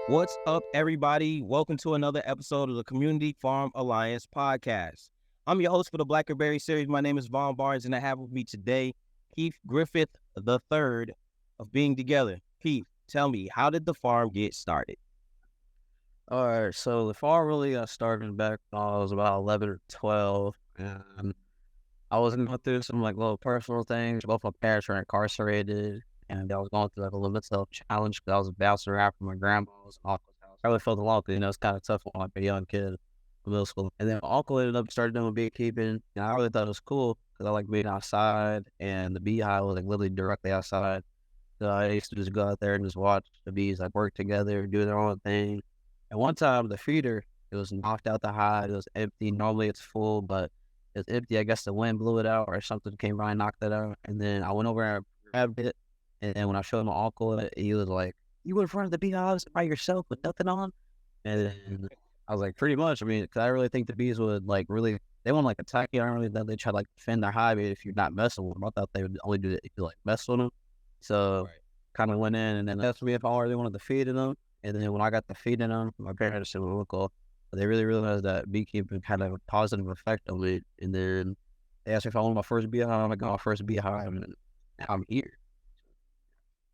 What's up, everybody? Welcome to another episode of the Community Farm Alliance podcast. I'm your host for the Blackberry series. My name is Vaughn Barnes, and I have with me today Keith Griffith III of Being Together. Keith, tell me, how did the farm get started? All right, so the farm really got started back when I was about 11 or 12, and I was going through some like little personal things. Both my parents were incarcerated, and I was going through like a little mental health challenge because I was bouncing around from my grandma's and uncle's house. I really felt alone because, it's kind of tough when I'm like a young kid in middle school. And then my uncle ended up started doing beekeeping, and I really thought it was cool because I like being outside, and the beehive was like literally directly outside. So I used to just go out there and just watch the bees like work together, do their own thing. And one time the feeder, it was knocked out the hive. It was empty. Normally it's full, but it's empty. I guess the wind blew it out or something came by and knocked it out. And then I went over and grabbed it. And then when I showed my uncle it, he was like, "You in front of the beehives by yourself with nothing on?" And then I was like, pretty much. I mean, because I really think the bees would like really, they won't like attack you. I don't really think they try to like defend their hive if you're not messing with them. I thought they would only do it if you like mess with them. So kind of went in and then asked me if I already wanted to feed them. And then when I got to feeding them, my parents and my uncle, they really realized that beekeeping had a positive effect on me. And then they asked me if I wanted my first beehive. I got my first beehive, and now I'm here.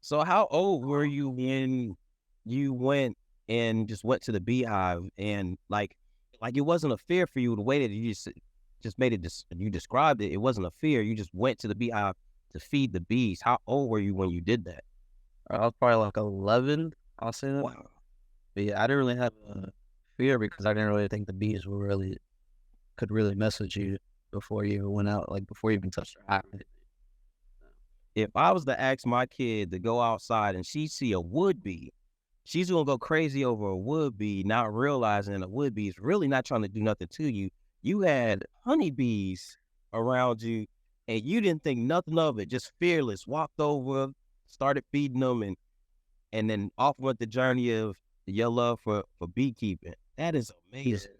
So, how old were you when you went and just went to the beehive and like it wasn't a fear for you the way that you just made it? You described it. It wasn't a fear. You just went to the beehive to feed the bees. How old were you when you did that? I was probably like 11, I'll say that. Wow. But yeah, I didn't really have a fear because I didn't really think the bees could really mess with you before you even went out, like before you even touched their hive. If I was to ask my kid to go outside and she see a wood bee, she's gonna go crazy over a wood bee, not realizing a wood bee is really not trying to do nothing to you. You had honeybees around you, and you didn't think nothing of it. Just fearless, walked over, started feeding them, and then off went the journey of your love for beekeeping. That is amazing.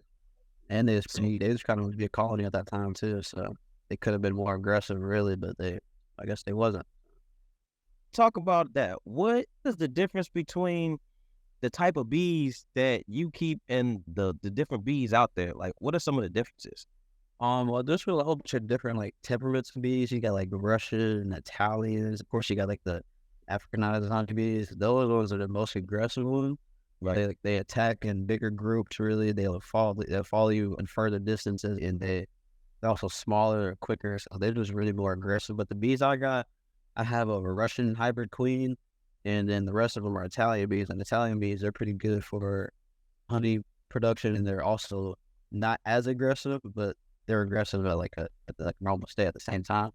And they was kind of be a colony at that time too, so they could have been more aggressive, really, but I guess they wasn't. Talk about that. What is the difference between the type of bees that you keep and the different bees out there? Like, what are some of the differences? Well, there's really a whole bunch of different like temperaments of bees. You got like Russian and Italians. Of course, you got like the Africanized honeybees. Those ones are the most aggressive ones. Right. They attack in bigger groups. Really, they'll follow you in further distances, and they're also smaller, quicker. So they're just really more aggressive. But the bees I got, I have a Russian hybrid queen, and then the rest of them are Italian bees. And Italian bees, they're pretty good for honey production, and they're also not as aggressive, but they're aggressive at like a normal state at the same time.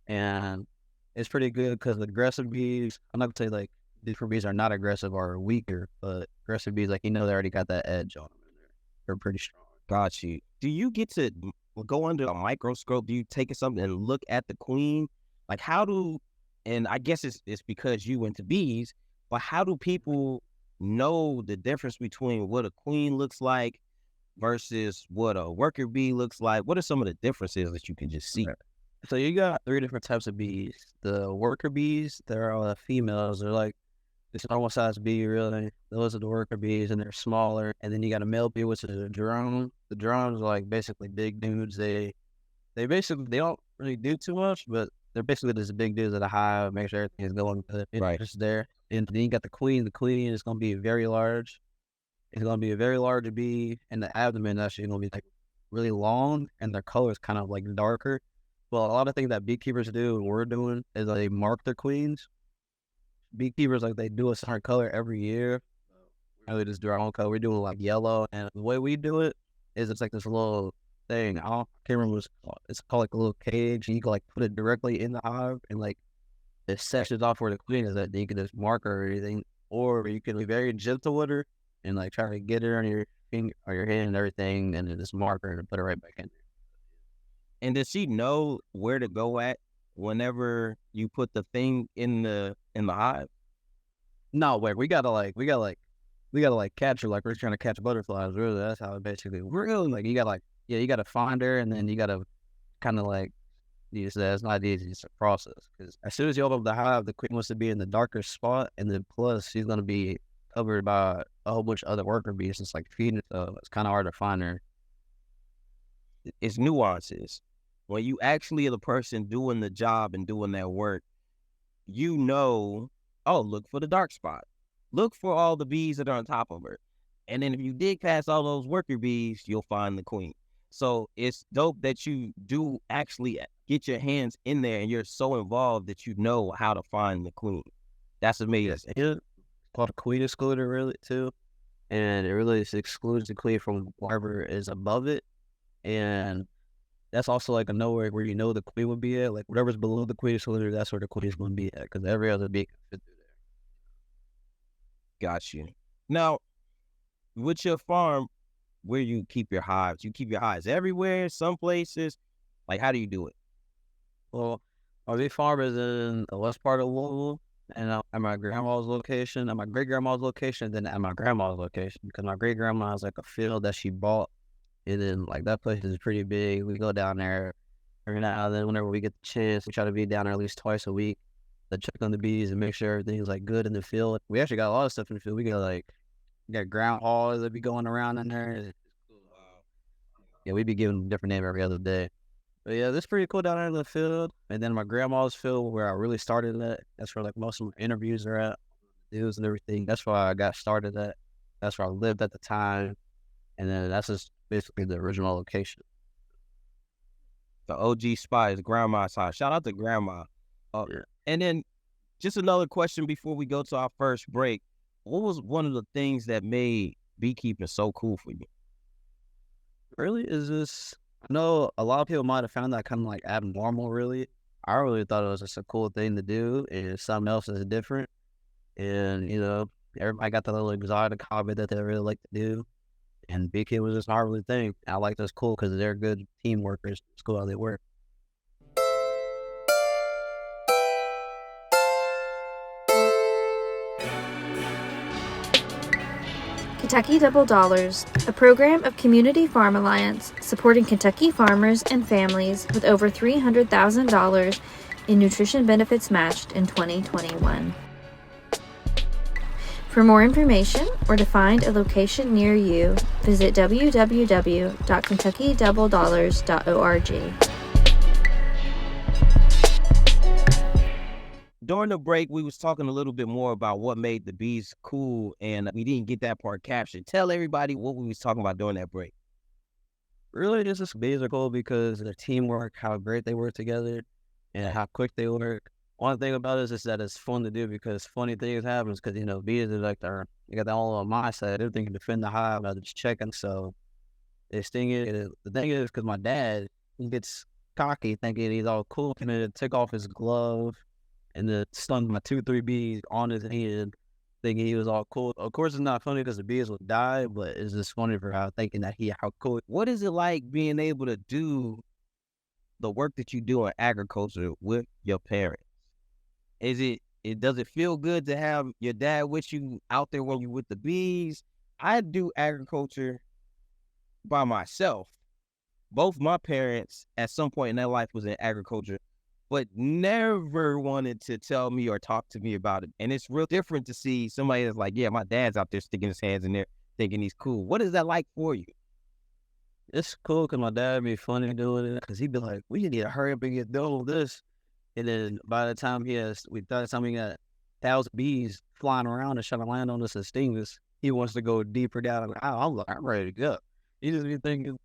And it's pretty good because the aggressive bees, I'm not gonna say like different bees are not aggressive or weaker, but aggressive bees, like, they already got that edge on them. They're pretty strong. Got you. Do you get to go under a microscope? Do you take something and look at the queen? Like, and I guess it's because you went to bees, but how do people know the difference between what a queen looks like versus what a worker bee looks like? What are some of the differences that you can just see? Right. So you got three different types of bees. The worker bees, they're all females. They're like this normal size bee, really. Those are the worker bees, and they're smaller. And then you got a male bee, which is a drone. The drones are like basically big dudes. They don't really do too much, but they're basically just big dudes at a hive, make sure everything is going good. Right. It's there. And then you got the queen. The queen is gonna be very large. It's gonna be a very large bee, and the abdomen actually gonna be like really long, and their color is kind of like darker. Well, a lot of things that beekeepers do and we're doing is they mark their queens. Beekeepers, like, they do a certain color every year. We just do our own color. We're doing like yellow, and the way we do it is it's like this little thing. Can't remember what it's called. It's called like a little cage, and you can like put it directly in the hive, and like it sections off where the queen is at. You can just mark her or anything, or you can be very gentle with her and like try to get her on your finger or your hand and everything, and then just mark her and put her right back in there. And does she know where to go at whenever you put the thing in the hive? No, wait, we gotta catch her like we're trying to catch butterflies. Really, that's how it basically really like you gotta find her, and then you gotta kind of like use that. It's not easy. It's a process because as soon as you open up the hive, the queen wants to be in the darkest spot, and then plus she's gonna be covered by a whole bunch of other worker bees. It's like feeding, so it's kind of hard to find her. It's nuances. When you actually are the person doing the job and doing that work, you know, oh, look for the dark spot. Look for all the bees that are on top of her. And then if you dig past all those worker bees, you'll find the queen. So it's dope that you do actually get your hands in there and you're so involved that you know how to find the queen. That's amazing. It's called a queen excluder, really, too. And it really excludes the queen from whatever is above it. And that's also like a nowhere where you know the queen would be at. Like whatever's below the queen excluder, that's where the queen is going to be at, because every other bee can fit through there. Got you. Now, with your farm, where you keep your hives? You keep your hives everywhere, some places. Like, how do you do it? Well, our bee farm is in the west part of Louisville, and at my grandma's location, at my great grandma's location, then at my grandma's location, because my great grandma has like a field that she bought, and then like that place is pretty big. We go down there every now and then whenever we get the chance. We try to be down there at least twice a week to check on the bees and make sure everything's like good in the field. We actually got a lot of stuff in the field. We got groundhogs that be going around in there. Yeah, we be giving them a different name every other day. But yeah, this is pretty cool down there in the field. And then my grandma's field, where I really started at, that's where like most of my interviews are at, news and everything. That's where I got started at. That's where I lived at the time. And then that's just basically the original location. The OG spot is grandma's house. Shout out to grandma. Yeah. And then just another question before we go to our first break. What was one of the things that made beekeeping so cool for you? Really, is this? I know a lot of people might have found that kind of like abnormal. Really, I really thought it was just a cool thing to do, and something else is different. And everybody got the little exotic hobby that they really like to do. And beekeeping was just not really thing. I like this cool because they're good team workers. It's cool how they work. Kentucky Double Dollars, a program of Community Farm Alliance supporting Kentucky farmers and families with over $300,000 in nutrition benefits matched in 2021. For more information or to find a location near you, visit www.kentuckydoubledollars.org. During the break, we was talking a little bit more about what made the bees cool, and we didn't get that part captured. Tell everybody what we was talking about during that break. Really, just bees are cool because of their teamwork, how great they work together, and how quick they work. One thing about it is that it's fun to do because funny things happen. Because bees are like they got their own little mindset. Everything can defend the hive, they're just checking. So they sting it. The thing is, because my dad, he gets cocky thinking he's all cool, and then take off his glove and then stung my 2-3 bees on his hand, thinking he was all cool. Of course, it's not funny because the bees will die, but it's just funny for how thinking that how cool. What is it like being able to do the work that you do in agriculture with your parents? Does it feel good to have your dad with you out there when you with the bees? I do agriculture by myself. Both my parents at some point in their life was in agriculture, but never wanted to tell me or talk to me about it. And it's real different to see somebody that's like, yeah, my dad's out there sticking his hands in there thinking he's cool. What is that like for you? It's cool because my dad be funny doing it because he'd be like, we need to hurry up and get done with this. And then by the time we got 1,000 bees flying around and trying to land on us and sting us, he wants to go deeper down. I'm like, I'm ready to go. He just be thinking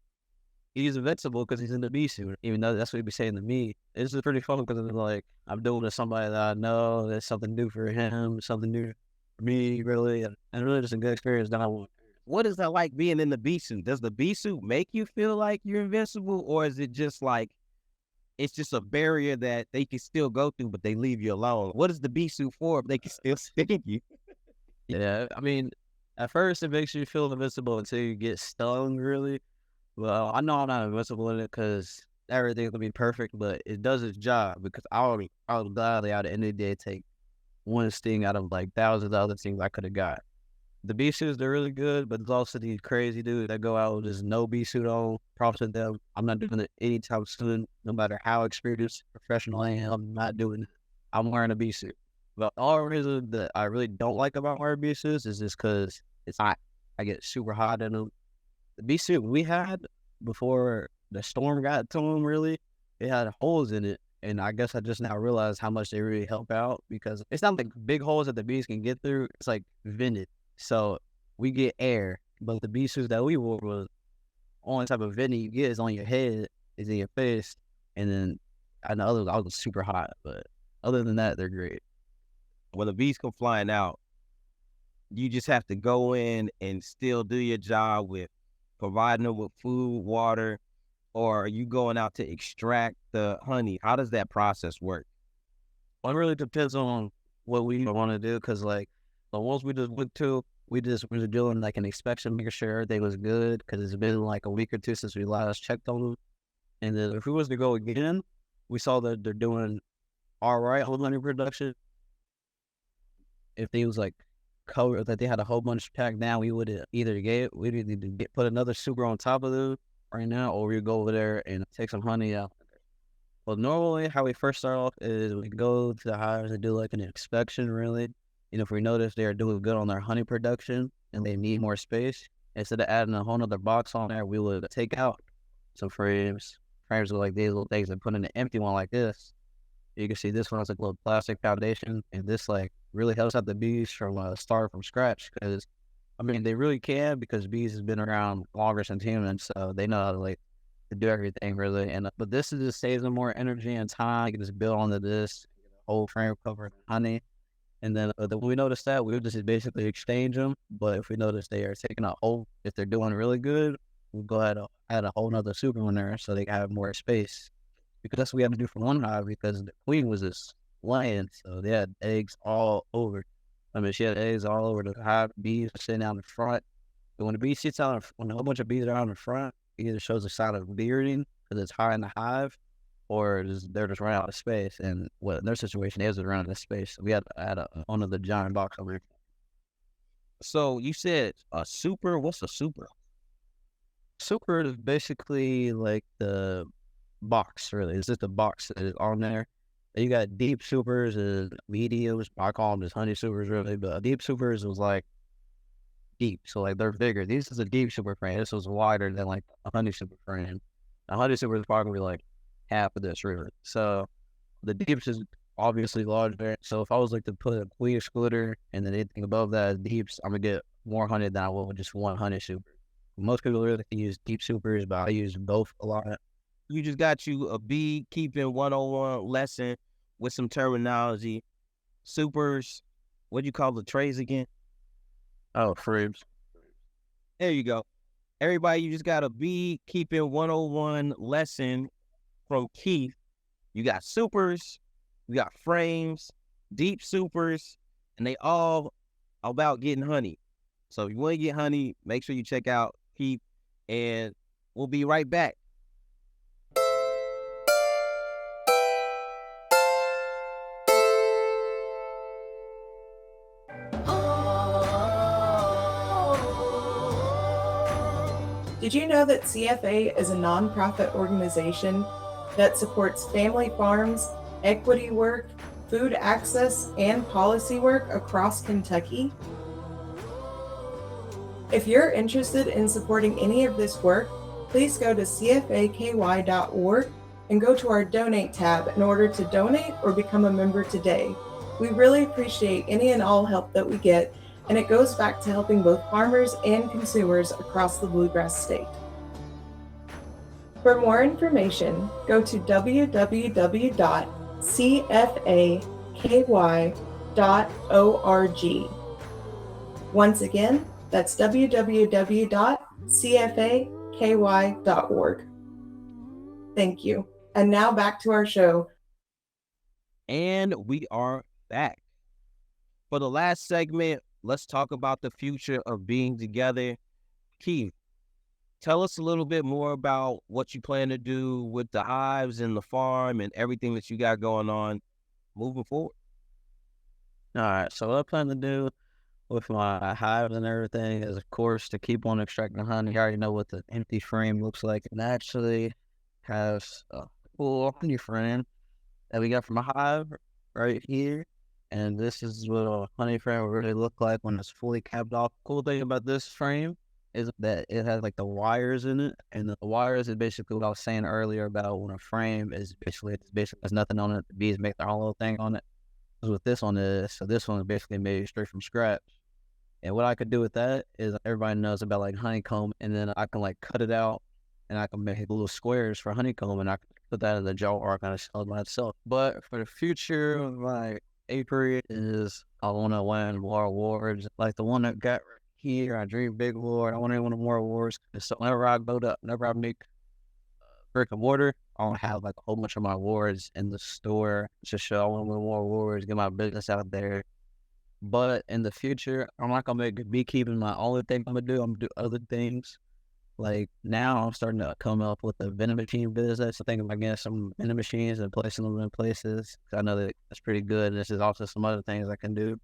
he's invincible because he's in the bee suit, even though that's what he'd be saying to me. It's just pretty fun because it's like I'm doing it to somebody that I know. There's something new for him, something new for me, really, and really just a good experience that I want. What is that like being in the bee suit? Does the bee suit make you feel like you're invincible, or is it just like it's just a barrier that they can still go through, but they leave you alone? What is the bee suit for if they can still sting you? Yeah, I mean, at first it makes you feel invincible until you get stung, really. Well, I know I'm not invincible in it because everything's gonna be perfect, but it does its job because I would gladly at the end of the day take one sting out of like thousands of other things I could have got. The bee suits, they're really good, but there's also these crazy dudes that go out with just no bee suit on. Props to them. I'm not doing it anytime soon, no matter how experienced professional I am. I'm not doing it. I'm wearing a bee suit. But all reason that I really don't like about our bee suits is just because it's hot. I get super hot in them. The bee suit we had before the storm got to them, really, it had holes in it. And I guess I just now realized how much they really help out, because it's not like big holes that the bees can get through. It's like vented. So we get air. But the bee suits that we wore was only type of venting you get is on your head, is in your face. And then I know I was super hot. But other than that, they're great. When the bees come flying out, you just have to go in and still do your job with providing them with food, water, or are you going out to extract the honey? How does that process work? Well, it really depends on what we want to do, because like the ones we just went to, we were doing like an inspection, making sure everything was good, because it's been like a week or two since we last checked on them. And then if we was to go again, we saw that they're doing all right on honey production. If they was like covered, that they had a whole bunch packed down, we'd either put another super on top of them right now, or we'd go over there and take some honey out. Well, normally how we first start off is we go to the hives and do like an inspection, really. And if we notice they are doing good on their honey production and they need more space, instead of adding a whole nother box on there, we would take out some frames with like these little things, and put in an empty one like this. You can see this one has like a little plastic foundation, and this like really helps out the bees from start from scratch, because I mean they really can, because bees has been around longer since humans, so they know how to like to do everything really. And but this just saves them more energy and time. You can just build onto this whole frame covered in honey, and then when we notice that, we would just basically exchange them. But if we notice they are taking a whole, if they're doing really good, we'll go ahead and add a whole nother super in there so they can have more space. Because that's what we had to do for one hive, because the queen was just laying, so they had eggs all over. I mean, she had eggs all over the hive. Bees were sitting out in front. But when the bee sits out, when a whole bunch of bees are out in front, it either shows a sign of bearding because it's high in the hive, or they're just running out of space. And what in their situation is running out of space. So we had to add onto the giant box over here. So you said a super. What's a super? Super is basically like the box, really. It's just a box that is on there. You got deep supers and mediums. I call them just honey supers, really. But deep supers was like deep, so like they're bigger. This is a deep super frame. This was wider than like a honey super frame. A honey super is probably like half of this, really. So the deeps is obviously larger. So if I was like to put a queen excluder and then anything above that is deeps, I'm gonna get more honey than I will with just one honey super. Most people really can use deep supers, but I use both a lot. You just got you a beekeeping 101 lesson with some terminology. Supers, what do you call the trays again? Oh, frames. There you go. Everybody, you just got a beekeeping 101 lesson from Keith. You got supers, you got frames, deep supers, and they all about getting honey. So if you want to get honey, make sure you check out Keith, and we'll be right back. Did you know that CFA is a nonprofit organization that supports family farms, equity work, food access, and policy work across Kentucky? If you're interested in supporting any of this work, please go to cfaky.org and go to our donate tab in order to donate or become a member today. We really appreciate any and all help that we get, and it goes back to helping both farmers and consumers across the Bluegrass State. For more information, go to www.cfaky.org. Once again, that's www.cfaky.org. Thank you. And now back to our show. And we are back. For the last segment, let's talk about the future of being together. Keith, tell us a little bit more about what you plan to do with the hives and the farm and everything that you got going on moving forward. All right, so what I plan to do with my hives and everything is, of course, to keep on extracting honey. You already know what the empty frame looks like. And actually has a full honey frame that we got from a hive right here. and this is what a honey frame will really look like when it's fully capped off. Cool thing about this frame is that it has like the wires in it, and the wires is basically what I was saying earlier about when a frame is basically has nothing on it. The bees make their own little thing on it. That's what this one is. So this one is basically made straight from scratch. And what I could do with that is everybody knows about like honeycomb, and then I can like cut it out, and I can make little squares for honeycomb, and I can put that in the jar or I can sell it myself. But for the future, my apiary is I want to win more awards, like the one that got right here. I dream big award. I want to win more awards. So whenever I go to, whenever I make brick and mortar, I want to have like a whole bunch of my awards in the store to show I want to win more awards, get my business out there. But in the future, I'm not gonna make beekeeping my only thing I'm gonna do. I'm gonna do other things. Like now, I'm starting to come up with a vending machine business. I think about getting some vending machines and placing them in places. I know that that's pretty good. And this is also some other things I can do.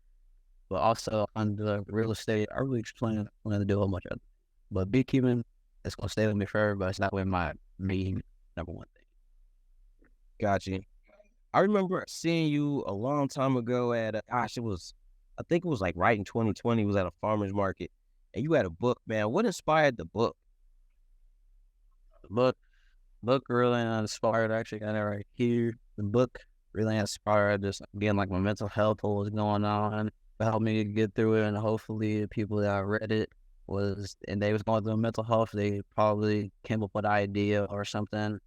But also on the real estate, I really plan to do a whole bunch of it. But beekeeping, it's gonna stay with me forever. But it's not with my main number one thing. Gotcha. I remember seeing you a long time ago at, I think it was like right in 2020, it was at a farmer's market, and you had a book, man. What inspired the book? The book really inspired, actually got it right here. The book really inspired just again like my mental health, what was going on. It helped me get through it, and hopefully the people that read it and they was going through mental health, they probably came up with an idea or something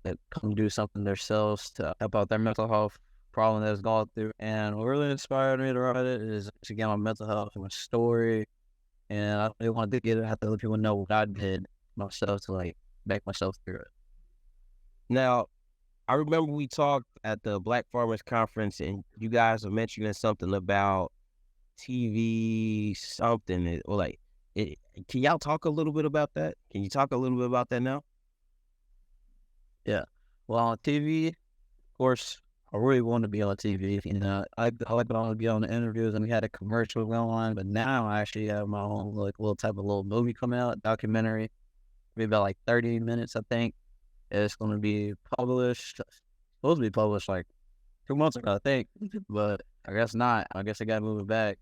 that come do something themselves to help out their mental health problem that was going through. And what really inspired me to write it is to get my mental health and my story. And I really wanted to get it out to let people know what I did myself to like back myself through it. Now, I remember we talked at the Black Farmers Conference, and you guys were mentioning something about TV something, or like, can y'all talk a little bit about that? Can you talk a little bit about that now? Yeah. Well, on TV, of course, I really want to be on TV. You know, I like to be on the interviews, and we had a commercial going on. But now I actually have my own like little movie coming out, documentary. Be about like 30 minutes, I think. It's going to be supposed to be published like 2 months ago, I think. But I guess not. I guess I got to move it back.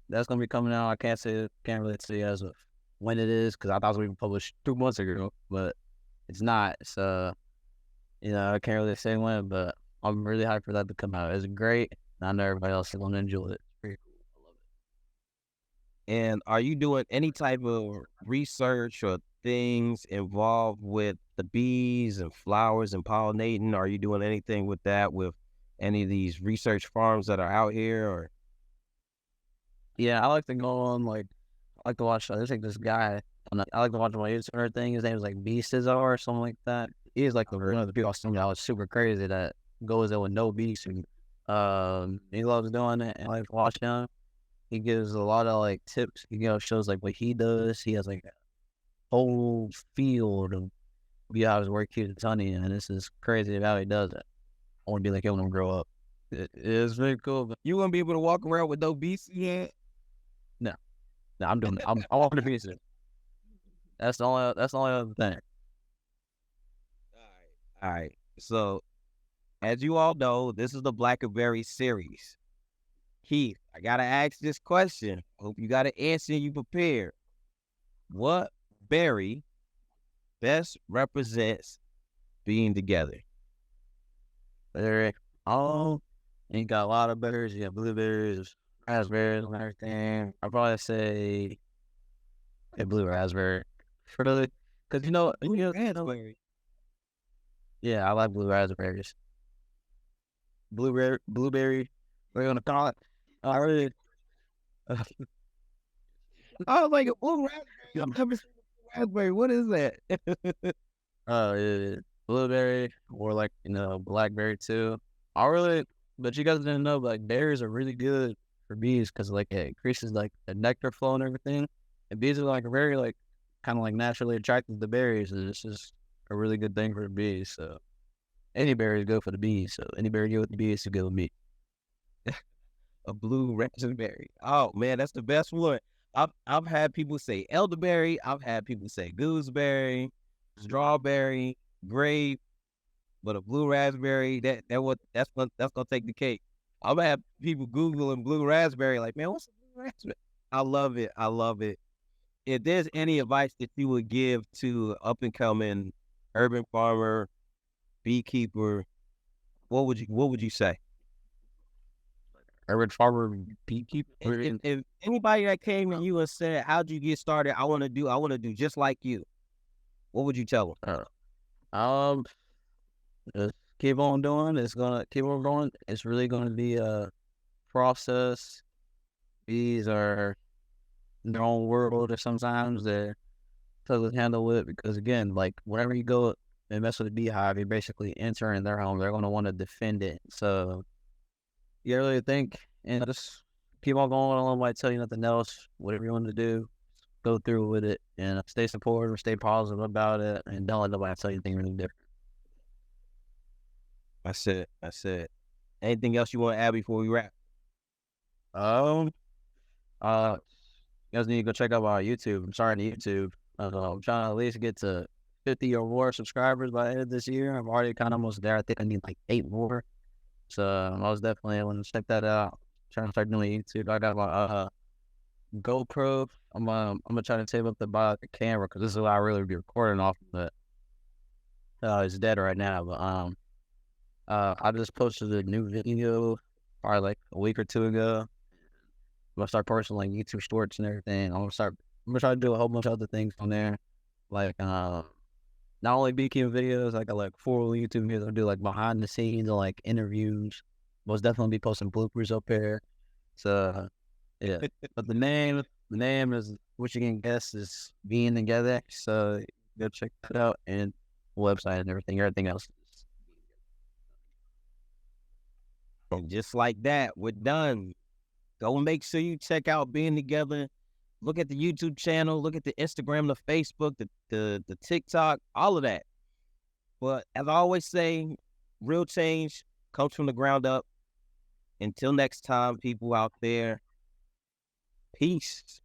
That's going to be coming out. I can't really say as of when it is, because I thought it was going to be published 2 months ago, but it's not. So, you know, I can't really say when, but I'm really hyped for that to come out. It's great. And I know everybody else is going to enjoy it. It's pretty cool. I love it. And are you doing any type of research or things involved with the bees and flowers and pollinating? Are you doing anything with that with any of these research farms that are out here? Or yeah, I like to go on I like to watch. There's like this guy. I like to watch my Instagram thing. His name is like Bee Cesar or something like that. He's like one of the people I was super crazy that goes there with no bees. And he loves doing it, and I like watching him. He gives a lot of like tips. He shows like what he does. He has like a whole field of beehives where he keeps his honey, and this is crazy how he does it. I want to be like him when I grow up. It is very cool. But you wouldn't be able to walk around with no bees yet? No, I'm doing. I want to be. That's the only other thing. All right. So, as you all know, this is the Blackberry series. Keith, I gotta ask this question. Hope you got an answer and you prepared. What berry best represents being together? Berry. Oh, you got a lot of berries. You got blueberries, raspberries, and everything. I'd probably say a blue raspberry. Really? Because Raspberry. Yeah, I like blue raspberries. Blueberry. What are you gonna call it? I really. I was like a blue raspberry. I've never seen a raspberry. What is that? Yeah, blueberry or like blackberry too. But you guys didn't know, but like berries are really good for bees because like it increases like the nectar flow and everything. And bees are like very like kind of like naturally attracted to berries, and it's just a really good thing for the bees. So any berry is good for the bees. So any berry good with the bees is good with me. A blue raspberry. Oh man, that's the best one. I've had people say elderberry. I've had people say gooseberry, strawberry, grape, but a blue raspberry that's gonna take the cake. I'm gonna have people Googling blue raspberry, like, man, what's a blue raspberry? I love it. I love it. If there's any advice that you would give to up and coming urban farmer, beekeeper, what would you say? Urban farmer, beekeeper. If anybody that came to you and said, "How'd you get started? I want to do just like you," what would you tell them? Just keep on doing. It's gonna keep on going. It's really gonna be a process. Bees are in their own world, or sometimes they're tough to handle with, because again, like whenever you go and mess with a beehive, you're basically entering their home. They're gonna want to defend it. So you really think and just keep on going. I don't want to tell you nothing else. Whatever you want to do, go through with it and stay supportive, stay positive about it, and don't let nobody tell you anything really different. That's it. Anything else you want to add before we wrap? You guys need to go check out our YouTube. I'm starting YouTube. I'm trying to at least get to 50 or more subscribers by the end of this year. I'm already kind of almost there. I think I need like 8 more. So I was definitely want to check that out. Trying to start doing YouTube. I got my GoPro. I'm gonna try to tape up the camera, because this is what I really be recording off of. But it's dead right now. But I just posted a new video probably like a week or 2 ago. I'm gonna start posting like YouTube shorts and everything. I'm gonna try to do a whole bunch of other things on there, like not only beekeeping videos. I got like 4 YouTube videos. I'll do like behind the scenes and like interviews. Most definitely be posting bloopers up here. So yeah, but the name is, what you can guess, is Being Together. So go check that out, and website and everything else. And just like that, we're done. Go and make sure you check out Being Together. Look at the YouTube channel. Look at the Instagram, the Facebook, the TikTok, all of that. But as I always say, real change comes from the ground up. Until next time, people out there, peace.